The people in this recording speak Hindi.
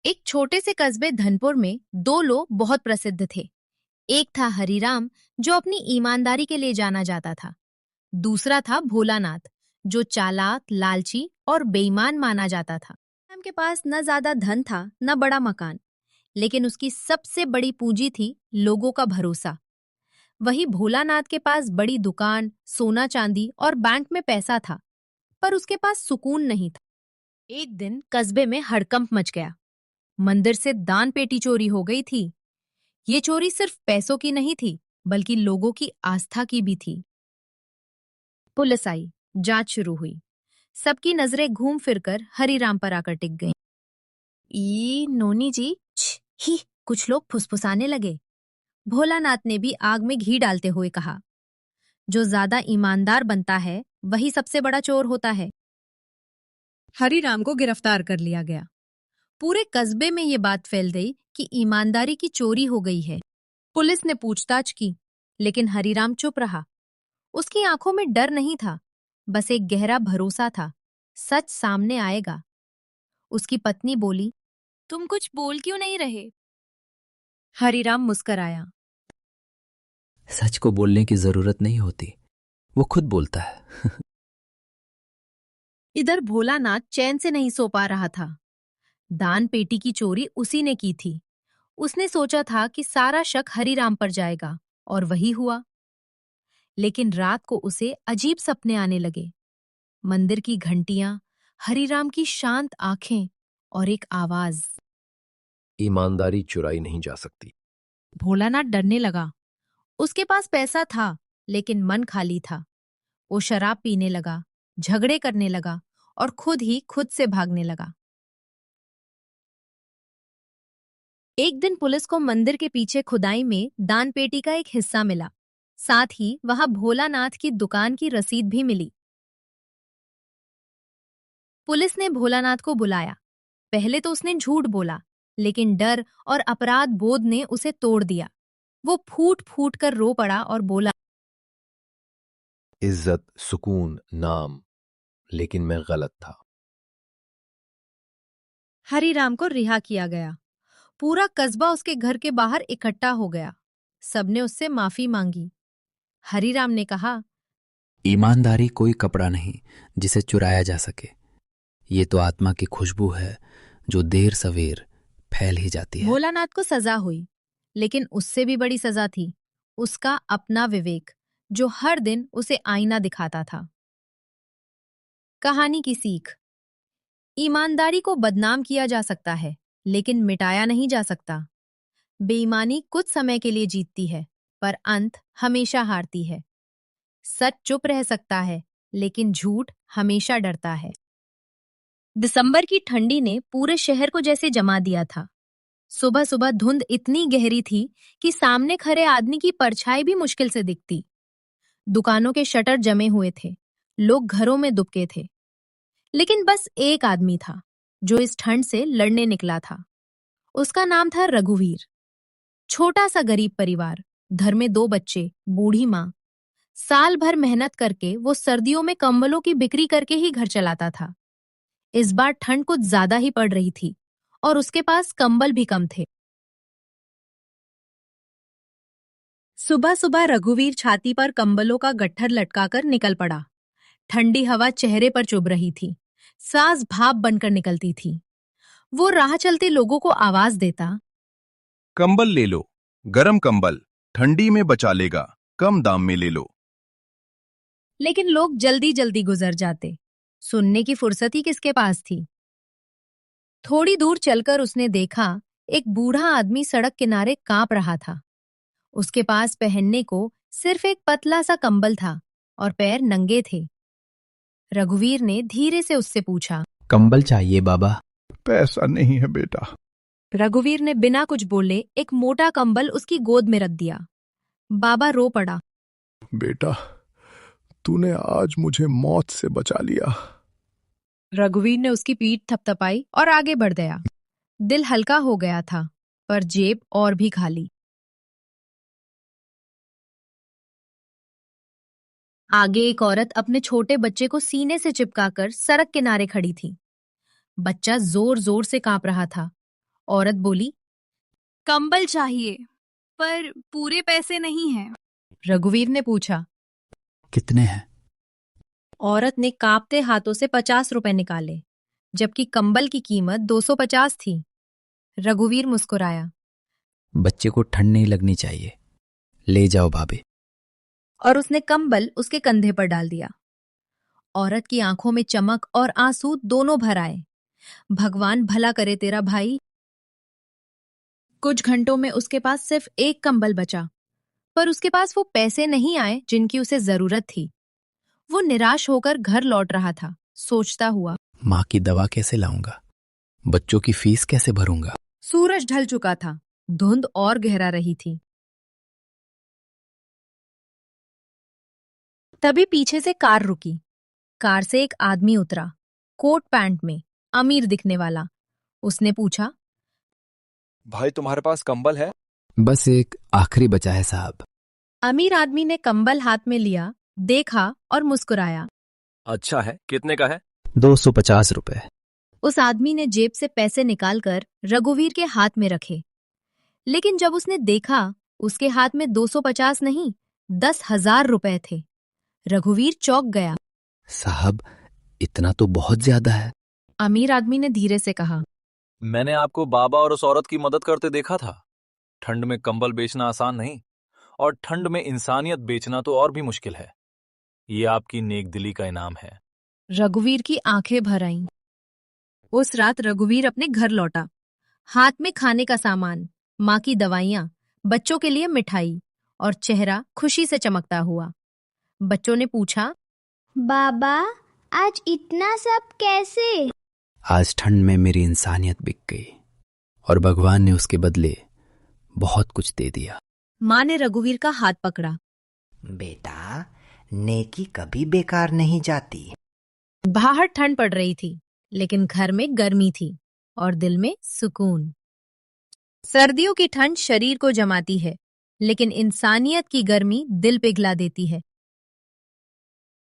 एक छोटे से कस्बे धनपुर में दो लोग बहुत प्रसिद्ध थे। एक था हरिराम, जो अपनी ईमानदारी के लिए जाना जाता था। दूसरा था भोलानाथ, जो चालाक, लालची और बेईमान माना जाता था। हरिराम के पास न ज्यादा धन था, न बड़ा मकान, लेकिन उसकी सबसे बड़ी पूंजी थी लोगों का भरोसा। वही भोलानाथ के पास बड़ी दुकान, सोना चांदी और बैंक में पैसा था, पर उसके पास सुकून नहीं था। एक दिन कस्बे में हड़कंप मच गया। मंदिर से दान पेटी चोरी हो गई थी। ये चोरी सिर्फ पैसों की नहीं थी, बल्कि लोगों की आस्था की भी थी। पुलिस आई, जांच शुरू हुई। सबकी नजरें घूम फिरकर हरिराम पर आकर टिक गईं। ई नोनी जी, ही कुछ लोग फुसफुसाने लगे। भोलानाथ ने भी आग में घी डालते हुए कहा, जो ज्यादा ईमानदार बनता है वही सबसे बड़ा चोर होता है। हरिराम को गिरफ्तार कर लिया गया। पूरे कस्बे में ये बात फैल गई कि ईमानदारी की चोरी हो गई है। पुलिस ने पूछताछ की, लेकिन हरिराम चुप रहा। उसकी आंखों में डर नहीं था, बस एक गहरा भरोसा था, सच सामने आएगा। उसकी पत्नी बोली, तुम कुछ बोल क्यों नहीं रहे? हरिराम मुस्कराया। सच को बोलने की जरूरत नहीं होती, वो खुद बोलता है। इधर भोलानाथ चैन से नहीं सो पा रहा था। दान पेटी की चोरी उसी ने की थी। उसने सोचा था कि सारा शक हरिराम पर जाएगा, और वही हुआ। लेकिन रात को उसे अजीब सपने आने लगे। मंदिर की घंटियां, हरिराम की शांत आंखें और एक आवाज। ईमानदारी चुराई नहीं जा सकती। भोलानाथ डरने लगा। उसके पास पैसा था, लेकिन मन खाली था। वो शराब पीने लगा, झगड़े करने लगा और खुद ही खुद से भागने लगा। एक दिन पुलिस को मंदिर के पीछे खुदाई में दान पेटी का एक हिस्सा मिला। साथ ही वहां भोलानाथ की दुकान की रसीद भी मिली। पुलिस ने भोलानाथ को बुलाया। पहले तो उसने झूठ बोला, लेकिन डर और अपराध बोध ने उसे तोड़ दिया। वो फूट फूट कर रो पड़ा और बोला, इज्जत, सुकून, नाम, लेकिन मैं गलत था। हरिराम को रिहा किया गया। पूरा कस्बा उसके घर के बाहर इकट्ठा हो गया। सबने उससे माफी मांगी। हरिराम ने कहा, ईमानदारी कोई कपड़ा नहीं जिसे चुराया जा सके। ये तो आत्मा की खुशबू है, जो देर सवेर फैल ही जाती है। भोलानाथ को सजा हुई, लेकिन उससे भी बड़ी सजा थी उसका अपना विवेक, जो हर दिन उसे आईना दिखाता था। कहानी की सीख। ईमानदारी को बदनाम किया जा सकता है, लेकिन मिटाया नहीं जा सकता। बेईमानी कुछ समय के लिए जीतती है, पर अंत हमेशा हारती है। सच चुप रह सकता है, लेकिन झूठ हमेशा डरता है। दिसंबर की ठंडी ने पूरे शहर को जैसे जमा दिया था। सुबह सुबह धुंध इतनी गहरी थी कि सामने खड़े आदमी की परछाई भी मुश्किल से दिखती। दुकानों के शटर जमे हुए थे, लोग घरों में दुबके थे। लेकिन बस एक आदमी था, जो इस ठंड से लड़ने निकला था। उसका नाम था रघुवीर। छोटा सा गरीब परिवार, घर में दो बच्चे, बूढ़ी माँ। साल भर मेहनत करके वो सर्दियों में कंबलों की बिक्री करके ही घर चलाता था। इस बार ठंड कुछ ज्यादा ही पड़ रही थी, और उसके पास कंबल भी कम थे। सुबह सुबह रघुवीर छाती पर कंबलों का गट्ठर लटकाकर निकल पड़ा। ठंडी हवा चेहरे पर चुभ रही थी, सांस भाप बनकर निकलती थी। वो राह चलते लोगों को आवाज देता, कंबल ले लो, गरम कंबल, ठंडी में बचा लेगा, कम दाम में ले लो। लेकिन लोग जल्दी जल्दी गुजर जाते। सुनने की फुर्सत ही किसके पास थी। थोड़ी दूर चलकर उसने देखा, एक बूढ़ा आदमी सड़क किनारे कांप रहा था। उसके पास पहनने को सिर्फ एक पतला सा कंबल था और पैर नंगे थे। रघुवीर ने धीरे से उससे पूछा, कंबल चाहिए बाबा? पैसा नहीं है बेटा। रघुवीर ने बिना कुछ बोले एक मोटा कंबल उसकी गोद में रख दिया। बाबा रो पड़ा। बेटा, तूने आज मुझे मौत से बचा लिया। रघुवीर ने उसकी पीठ थपथपाई और आगे बढ़ गया। दिल हल्का हो गया था, पर जेब और भी खाली। आगे एक औरत अपने छोटे बच्चे को सीने से चिपकाकर सड़क किनारे खड़ी थी। बच्चा जोर जोर से कांप रहा था औरत बोली, कंबल चाहिए, पर पूरे पैसे नहीं हैं। रघुवीर ने पूछा। कितने हैं? औरत ने कांपते हाथों से 50 रुपए निकाले, जबकि कंबल की कीमत 250 थी। रघुवीर मुस्कुराया। बच्चे को ठंड नहीं लगनी चाहिए, ले जाओ भाभी। और उसने कंबल उसके कंधे पर डाल दिया। औरत की आंखों में चमक और आंसू दोनों भर आए। भगवान भला करे तेरा भाई। कुछ घंटों में उसके पास सिर्फ एक कंबल बचा, पर उसके पास वो पैसे नहीं आए जिनकी उसे जरूरत थी। वो निराश होकर घर लौट रहा था, सोचता हुआ, माँ की दवा कैसे लाऊंगा, बच्चों की फीस कैसे भरूंगा। सूरज ढल चुका था, धुंध और गहरा रही थी। तभी पीछे से कार रुकी। कार से एक आदमी उतरा, कोट पैंट में, अमीर दिखने वाला। उसने पूछा, भाई तुम्हारे पास कंबल है? बस एक आखिरी बचा है साहब। अमीर आदमी ने कंबल हाथ में लिया, देखा और मुस्कुराया। अच्छा है, कितने का है? 250 रुपए। उस आदमी ने जेब से पैसे निकालकर रघुवीर के हाथ में रखे, लेकिन जब उसने देखा, उसके हाथ में 250 नहीं, 10,000 रुपए थे। रघुवीर चौंक गया। साहब, इतना तो बहुत ज्यादा है। अमीर आदमी ने धीरे से कहा, मैंने आपको बाबा और उस औरत की मदद करते देखा था। ठंड में कंबल बेचना आसान नहीं, और ठंड में इंसानियत बेचना तो और भी मुश्किल है। ये आपकी नेक दिली का इनाम है। रघुवीर की आंखें भर आईं। उस रात रघुवीर अपने घर लौटा, हाथ में खाने का सामान, माँ की दवाइयां, बच्चों के लिए मिठाई, और चेहरा खुशी से चमकता हुआ। बच्चों ने पूछा, बाबा, आज इतना सब कैसे? आज ठंड में मेरी इंसानियत बिक गई और भगवान ने उसके बदले बहुत कुछ दे दिया। माँ ने रघुवीर का हाथ पकड़ा। बेटा, नेकी कभी बेकार नहीं जाती। बाहर ठंड पड़ रही थी, लेकिन घर में गर्मी थी और दिल में सुकून। सर्दियों की ठंड शरीर को जमाती है, लेकिन इंसानियत की गर्मी दिल पिघला देती है।